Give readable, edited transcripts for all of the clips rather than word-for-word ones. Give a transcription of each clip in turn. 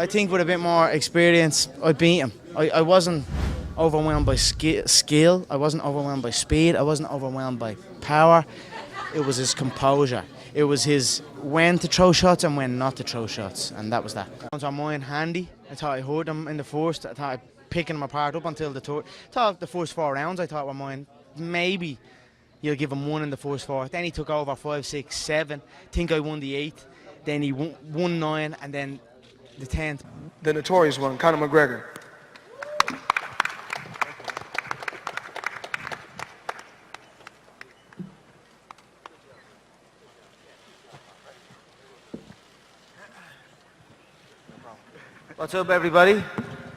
I think with a bit more experience, I'd beat him. I wasn't overwhelmed by skill. I wasn't overwhelmed by speed. I wasn't overwhelmed by power. It was his composure. It was his when to throw shots and when not to throw shots, and that was that. Rounds are mine handy. I thought I heard him in the first. I thought I picking him apart up until the third. I thought the first 4 rounds I thought were mine. Maybe you'll give him 1 in the first 4. Then he took over 5, 6, 7. Think I won the 8th. Then he won 9, and then the 10th. The notorious one, Conor McGregor. What's up, everybody?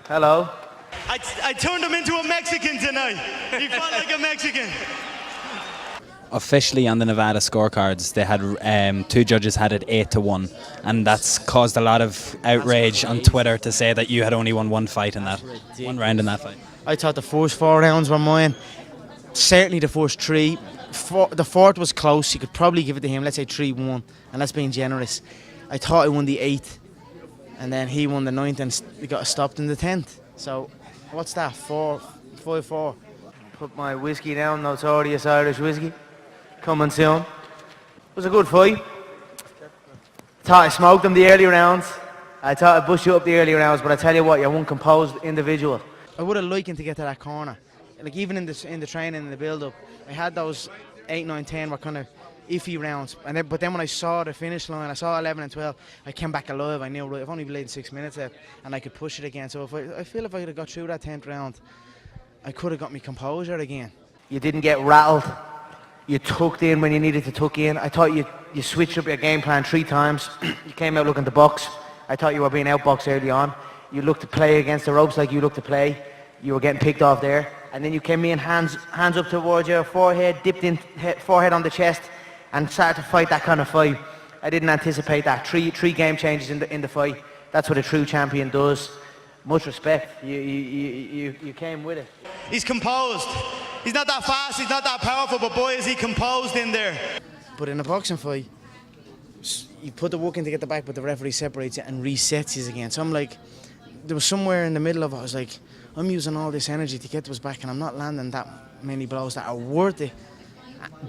Hello. I turned him into a Mexican tonight. He fought like a Mexican. Officially on the Nevada scorecards, they had 2 judges had it 8-1, and that's caused a lot of outrage on Twitter to say that you had only won 1 fight in that, 1 round in that fight. I thought the first 4 rounds were mine. Certainly the first 3. The 4th was close. You could probably give it to him. Let's say 3-1, and that's being generous. I thought I won the 8th, and then he won the 9th, and he got stopped in the 10th. So what's that? 5-4. Put my whiskey down, notorious Irish whiskey. Coming soon. It was a good fight. Thought I smoked him the early rounds. I thought I bushed you up the early rounds, but I tell you what, you're one composed individual. I would have liked him to get to that corner. Like even in the training, in the build-up, I had those 8, 9, 10 were kind of iffy rounds. But then when I saw the finish line, I saw 11 and 12, I came back alive. I knew, right, I've only played 6 minutes left, and I could push it again. So I feel if I could have got through that 10th round, I could have got my composure again. You didn't get rattled. You tucked in when you needed to tuck in. I thought you switched up your game plan 3 times. You came out looking to box. I thought you were being outboxed early on. You looked to play against the ropes like you looked to play. You were getting picked off there. And then you came in, hands up towards your forehead, dipped in, forehead on the chest, and started to fight that kind of fight. I didn't anticipate that. Three game changes in the fight. That's what a true champion does. Much respect. You came with it. He's composed. He's not that fast, he's not that powerful, but boy is he composed in there. But in a boxing fight, you put the work in to get the back, but the referee separates it and resets you again. So I'm like, there was somewhere in the middle of it, I was like, I'm using all this energy to get to his back and I'm not landing that many blows that are worth it,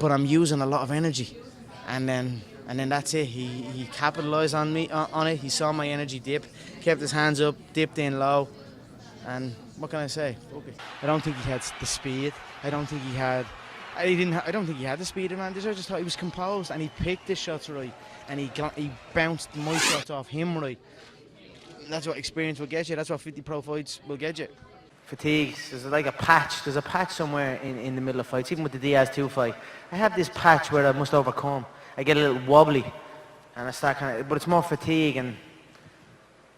but I'm using a lot of energy. And then that's it. He capitalised on me on it. He saw my energy dip, kept his hands up, dipped in low, and what can I say? Okay. I don't think he had the speed. I don't think he had the speed advantage. I just thought he was composed and he picked his shots right, and he bounced my shots off him right. That's what experience will get you. That's what 50 pro fights will get you. Fatigue. There's like a patch. There's a patch somewhere in the middle of fights. Even with the Diaz 2 fight, I have this patch where I must overcome. I get a little wobbly, and I start but it's more fatigue, and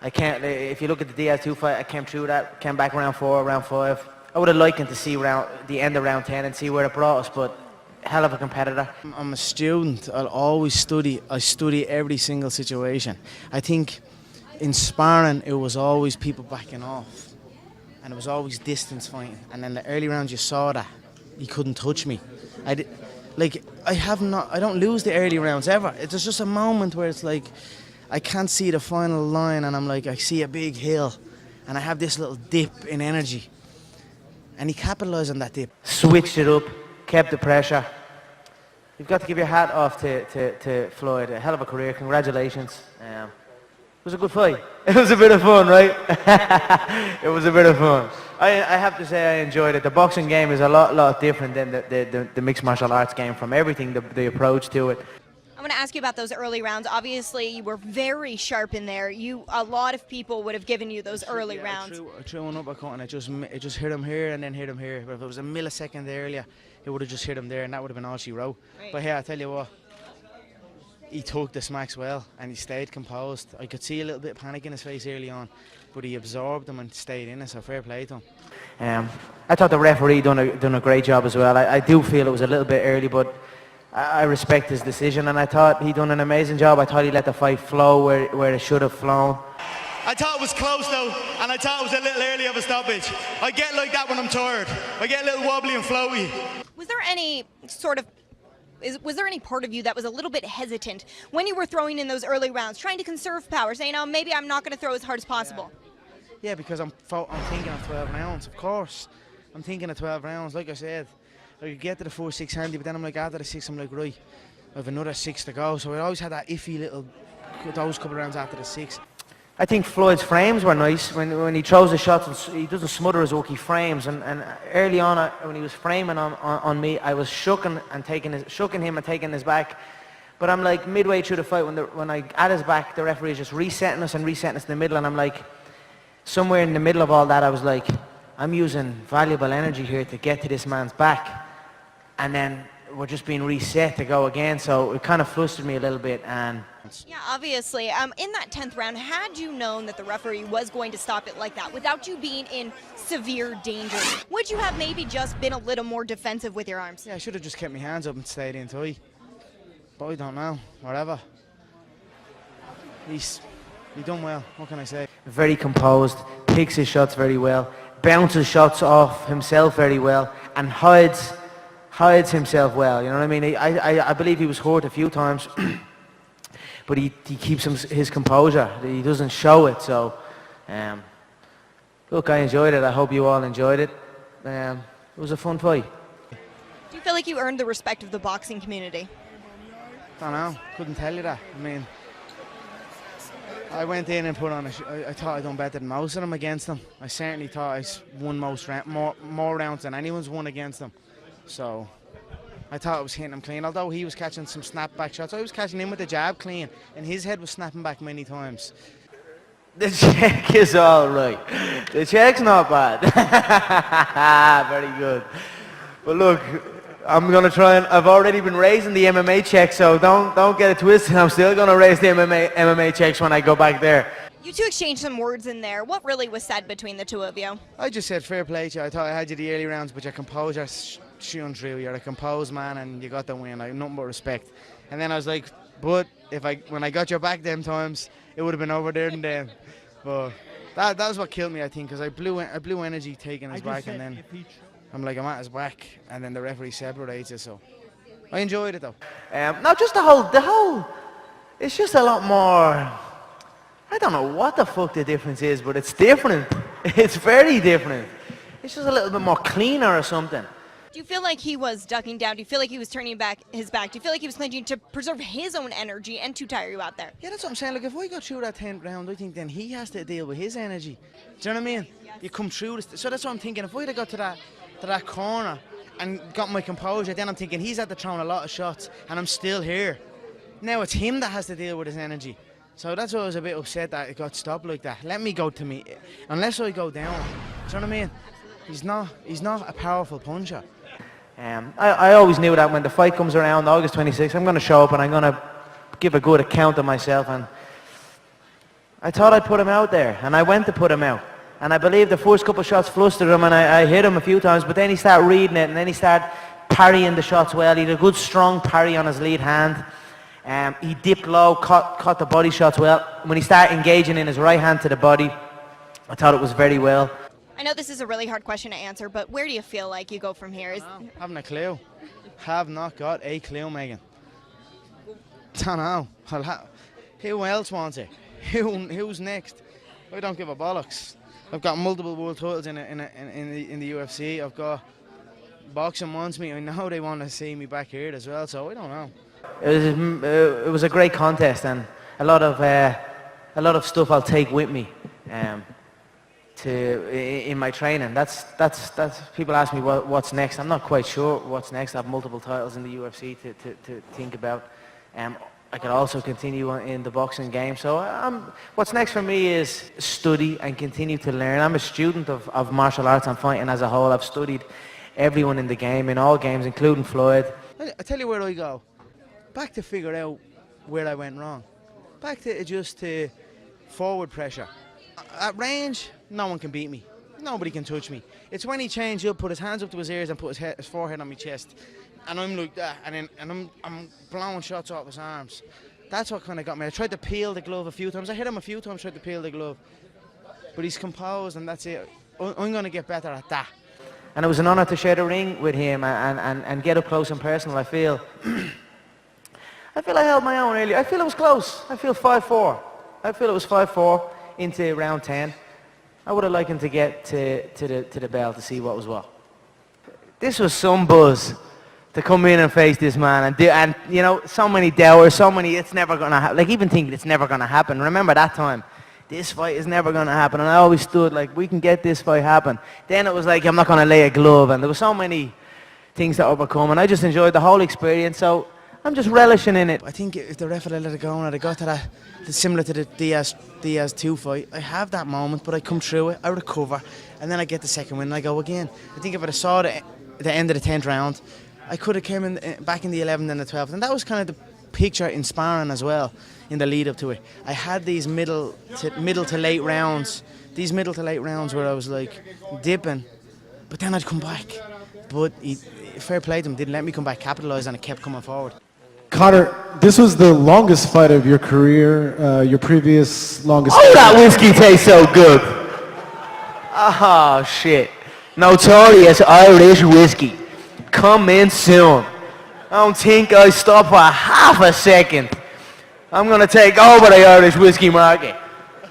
I can't. If you look at the Diaz 2 fight, I came through that, came back round 4, round 5. I would have liked to see the end of round 10 and see where it brought us, but hell of a competitor. I'm a student. I'll always study. I study every single situation. I think in sparring, it was always people backing off, and it was always distance fighting. And in the early rounds, you saw that he couldn't touch me. I don't lose the early rounds ever. It's just a moment where it's like I can't see the final line, and I'm like, I see a big hill, and I have this little dip in energy. And he capitalised on that dip. Switched it up, kept the pressure. You've got to give your hat off to Floyd. A hell of a career. Congratulations. It was a good fight. It was a bit of fun, right? It was a bit of fun. I have to say I enjoyed it. The boxing game is a lot different than the mixed martial arts game, from everything, the approach to it. I'm going to ask you about those early rounds. Obviously, you were very sharp in there. A lot of people would have given you those early rounds. I threw one uppercut and it just hit him here and then hit him here. But if it was a millisecond earlier, it would have just hit him there, and that would have been all she wrote. Right. But here, I tell you what, he took the smacks well and he stayed composed. I could see a little bit of panic in his face early on, but he absorbed them and stayed in it, so fair play to him. I thought the referee done a great job as well. I do feel it was a little bit early, but I respect his decision, and I thought he done an amazing job. I thought he let the fight flow where it should have flown. I thought it was close though, and I thought it was a little early of a stoppage. I get like that when I'm tired. I get a little wobbly and floaty. Was there any sort of Was there any part of you that was a little bit hesitant when you were throwing in those early rounds, trying to conserve power, saying, "Oh, maybe I'm not going to throw as hard as possible"? Yeah, because I'm thinking of 12 rounds, of course. I'm thinking of 12 rounds, like I said. I could get to the 4-6 handy, but then I'm like, after the 6, I'm like, right, I have another 6 to go. So I always had that iffy little, those couple of rounds after the 6. I think Floyd's frames were nice when he throws the shots and he doesn't smother his work, he frames. And early on, when he was framing on me, I was shooking him and taking his back. But I'm like midway through the fight when I at his back, the referee is just resetting us in the middle, and I'm like, somewhere in the middle of all that, I was like, I'm using valuable energy here to get to this man's back, and then we're just being reset to go again. So it kind of flustered me a little bit. And yeah, obviously, in that 10th round, had you known that the referee was going to stop it like that without you being in severe danger, would you have maybe just been a little more defensive with your arms? Yeah, I should have just kept my hands up and stayed in tight. But I don't know, whatever. He done well, what can I say? very composed, picks his shots very well, bounces shots off himself very well, and hides himself well. You know what I mean? I believe he was hurt a few times, but he keeps his composure. He doesn't show it. So, look, I enjoyed it. I hope you all enjoyed it. It was a fun fight. Do you feel like you earned the respect of the boxing community? Don't know. Couldn't tell you that. I mean, I went in and put on I thought I'd done better than most of them against them. I certainly thought I won more rounds than anyone's won against them. So I thought I was hitting him clean. Although he was catching some snap-back shots, I was catching him with the jab clean, and his head was snapping back many times. The check is all right. The check's not bad. Very good. But look, I'm going to try and... I've already been raising the MMA check, so don't get it twisted. I'm still going to raise the MMA checks when I go back there. You two exchanged some words in there. What really was said between the two of you? I just said fair play to you. I thought I had you the early rounds, but your composure shone through. You're a composed man and you got the win. I have nothing but respect. And then I was like, but when I got your back them times, it would have been over there and then. But that was what killed me, I think, because I blew energy taking his back, and then I'm like, I'm at his back, and then the referee separates it. So I enjoyed it though. No, just the whole. It's just a lot more. I don't know what the fuck the difference is, but it's different. It's very different. It's just a little bit more cleaner or something. Do you feel like he was ducking down? Do you feel like he was turning back his back? Do you feel like he was clenching to preserve his own energy and to tire you out there? Yeah, that's what I'm saying. Like, if I got through that 10th round, I think then he has to deal with his energy. Do you know what I mean? Yes. You come through this. So that's what I'm thinking. If I'd have got to that corner and got my composure, then I'm thinking he's had to throw a lot of shots and I'm still here. Now it's him that has to deal with his energy. So that's why I was a bit upset that it got stopped like that. Let me go to me. Unless I go down. Do you know what I mean? He's not a powerful puncher. I always knew that when the fight comes around, August 26th, I'm going to show up and I'm going to give a good account of myself. And I thought I'd put him out there, and I went to put him out. And I believe the first couple of shots flustered him, and I hit him a few times, but then he started reading it, and then he started parrying the shots well. He had a good, strong parry on his lead hand. He dipped low, caught the body shots well. When he started engaging in his right hand to the body, I thought it was very well. I know this is a really hard question to answer, but where do you feel like you go from here? Haven't a clue. Have not got a clue, Megan. Don't know. Who else wants it? Who's next? I don't give a bollocks. I've got multiple world titles in the UFC. I've got boxing wants me. I know they want to see me back here as well, so I don't know. It was a great contest, and a lot of stuff I'll take with me. In my training. That's people ask me what's next. I'm not quite sure what's next. I have multiple titles in the UFC to think about. I could also continue in the boxing game. So what's next for me is study and continue to learn. I'm a student of martial arts and fighting as a whole. I've studied everyone in the game, in all games, including Floyd. I tell you where I go. Back to figure out where I went wrong. Back to just forward pressure. At range, no one can beat me. Nobody can touch me. It's when he changed up, put his hands up to his ears and put his forehead on my chest. And I'm like that, and I'm blowing shots off his arms. That's what kind of got me. I tried to peel the glove a few times. I hit him a few times, tried to peel the glove. But he's composed, and that's it. I'm going to get better at that. And it was an honour to share the ring with him and get up close and personal. I feel I held my own earlier. I feel it was close. I feel 5-4. I feel it was 5-4 into round 10. I would have liked him to get to the bell to see what was what. This was some buzz to come in and face this man and you know, so many doubters, so many it's never gonna happen. Like even thinking it's never gonna happen. Remember that time? This fight is never gonna happen, and I always stood like we can get this fight happen. Then it was like I'm not gonna lay a glove, and there were so many things to overcome, and I just enjoyed the whole experience. So I'm just relishing in it. I think if the ref had let it go and I got to that, similar to the Diaz 2 fight, I have that moment, but I come through it, I recover, and then I get the second win and I go again. I think if I saw the end of the 10th round, I could have came in back in the 11th and the 12th, and that was kind of the picture in sparring as well in the lead up to it. I had these middle to late rounds, where I was like dipping, but then I'd come back. But fair play to him, didn't let me come back, capitalised, and it kept coming forward. Conor, this was the longest fight of your career, your previous longest. Oh, that whiskey tastes so good. Oh, shit. Notorious Irish whiskey. Coming soon. I don't think I stop for half a second. I'm going to take over the Irish whiskey market.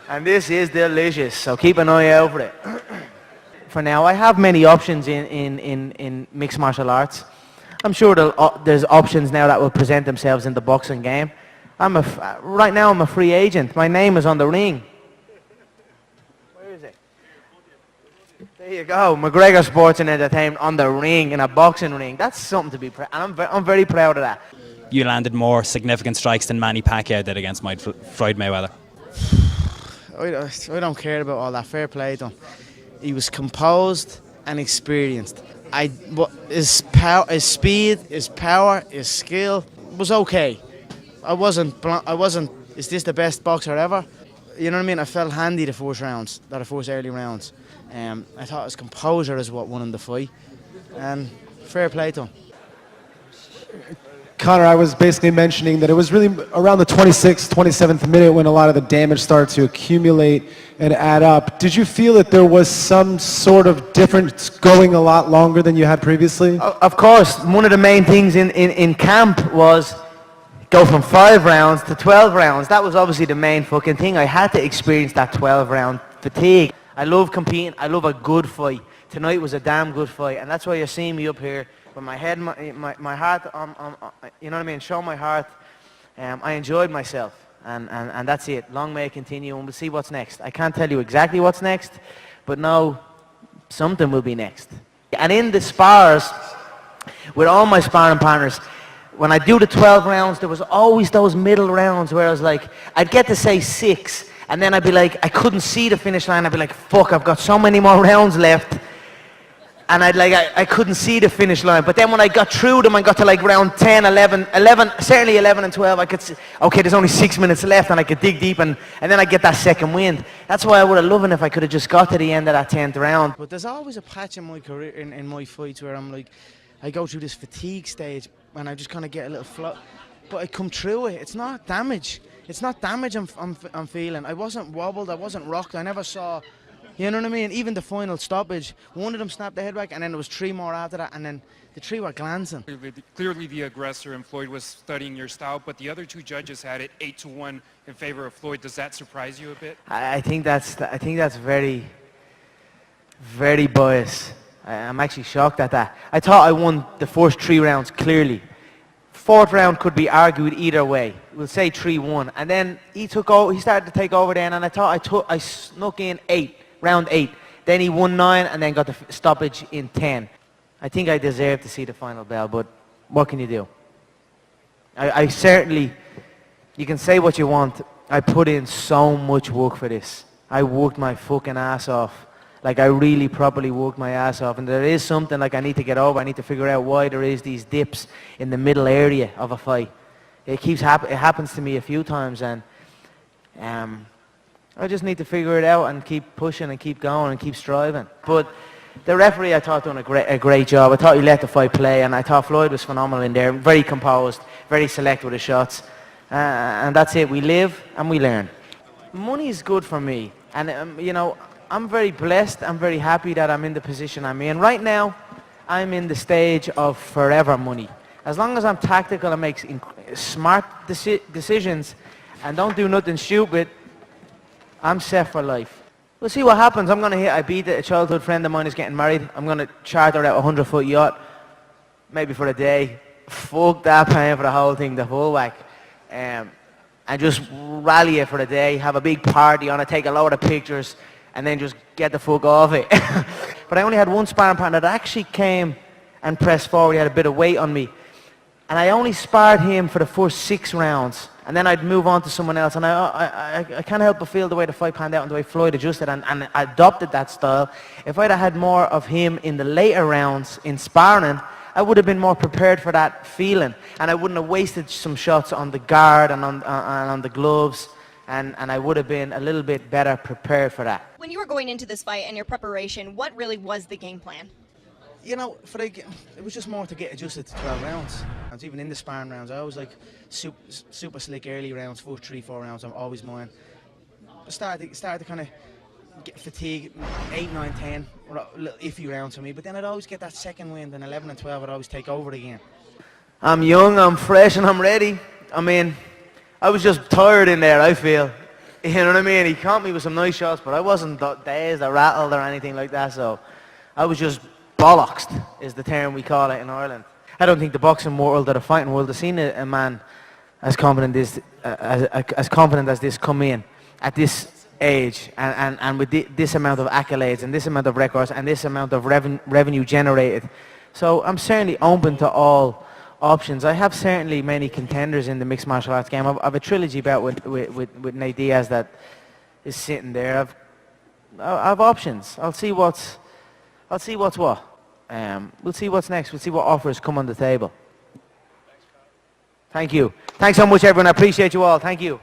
And this is delicious, so keep an eye out for it. For now, I have many options in mixed martial arts. I'm sure there's options now that will present themselves in the boxing game. Right now I'm a free agent. My name is on the ring. Where is it? There you go. McGregor Sports and Entertainment on the ring, in a boxing ring. That's something to be proud of. And I'm very proud of that. You landed more significant strikes than Manny Pacquiao did against Floyd Mayweather. I don't care about all that. Fair play to him. He was composed and experienced. His speed, his power, his skill was okay. I wasn't. Is this the best boxer ever? You know what I mean? I felt handy the first early rounds. I thought his composure is what won him the fight, and fair play to him. Conor, I was basically mentioning that it was really around the 26th, 27th minute when a lot of the damage started to accumulate and add up. Did you feel that there was some sort of difference going a lot longer than you had previously? Of course, one of the main things in camp was go from 5 rounds to 12 rounds. That was obviously the main fucking thing. I had to experience that 12-round fatigue. I love competing. I love a good fight. Tonight was a damn good fight, and that's why you're seeing me up here with my head, my heart, you know what I mean, show my heart. I enjoyed myself, and that's it. Long may it continue, and we'll see what's next. I can't tell you exactly what's next, but no, something will be next. And in the spars, with all my sparring partners, when I do the 12 rounds, there was always those middle rounds where I was like, I'd get to say 6, and then I'd be like, I couldn't see the finish line. I'd be like, fuck, I've got so many more rounds left. And I couldn't see the finish line. But then when I got through them, I got to like round 10, 11, certainly 11 and 12, I could see, okay, there's only 6 minutes left, and I could dig deep, and then I get that second wind. That's why I would have loved it if I could have just got to the end of that 10th round. But there's always a patch in my career, in my fights, where I'm like, I go through this fatigue stage, and I just kind of get a little float. But I come through it. It's not damage. It's not damage I'm feeling. I wasn't wobbled. I wasn't rocked. I never saw... You know what I mean? Even the final stoppage, one of them snapped the head back, and then there was 3 more after that, and then the 3 were glancing. Clearly the aggressor, and Floyd was studying your style, but the other 2 judges had it 8-1 in favor of Floyd. Does that surprise you a bit? I think that's very, very biased. I'm actually shocked at that. I thought I won the first 3 rounds clearly. 4th round could be argued either way. We'll say 3-1, and then he started to take over then, and I snuck in 8. Round 8. Then he won 9 and then got the stoppage in 10. I think I deserve to see the final bell, but what can you do? I certainly, you can say what you want. I put in so much work for this. I worked my fucking ass off. Like, I really properly worked my ass off. And there is something like I need to get over. I need to figure out why there is these dips in the middle area of a fight. It happens to me a few times, and I just need to figure it out and keep pushing and keep going and keep striving. But the referee, I thought, done a great job. I thought he let the fight play, and I thought Floyd was phenomenal in there. Very composed, very select with his shots. And that's it. We live and we learn. Money is good for me. And, you know, I'm very blessed. I'm very happy that I'm in the position I'm in. Right now, I'm in the stage of forever money. As long as I'm tactical and make smart decisions and don't do nothing stupid, I'm set for life. We'll see what happens. I'm going to hit Ibiza. A childhood friend of mine is getting married. I'm going to charter out a 100-foot yacht, maybe for a day. Fuck that, paying for the whole thing, the full whack. And just rally it for a day, have a big party on it, take a load of pictures, and then just get the fuck off it. But I only had one sparring partner that actually came and pressed forward. He had a bit of weight on me. And I only sparred him for the first 6 rounds. And then I'd move on to someone else. And I can't help but feel the way the fight panned out and the way Floyd adjusted and I adopted that style. If I'd have had more of him in the later rounds in sparring, I would have been more prepared for that feeling. And I wouldn't have wasted some shots on the guard and on the gloves. And I would have been a little bit better prepared for that. When you were going into this fight and your preparation, what really was the game plan? You know, it was just more to get adjusted to 12 rounds. And even in the sparring rounds, I always like super slick early rounds, 4, 3, 4 rounds. I'm always mine. Started to kind of get fatigue, 8, 9, 10, little iffy rounds for me. But then I'd always get that second wind, and 11 and 12, I'd always take over again. I'm young, I'm fresh, and I'm ready. I mean, I was just tired in there, I feel. You know what I mean? He caught me with some nice shots, but I wasn't dazed or rattled or anything like that. So I was just bollocksed, is the term we call it in Ireland. I don't think the boxing world or the fighting world has seen a man as confident as this come in at this age and with this amount of accolades and this amount of records and this amount of revenue generated. So I'm certainly open to all options. I have certainly many contenders in the mixed martial arts game. I've a trilogy bout with Nate Diaz that is sitting there. I've options. I'll see what's what. We'll see what's next. We'll see what offers come on the table. Thank you. Thanks so much, everyone. I appreciate you all. Thank you.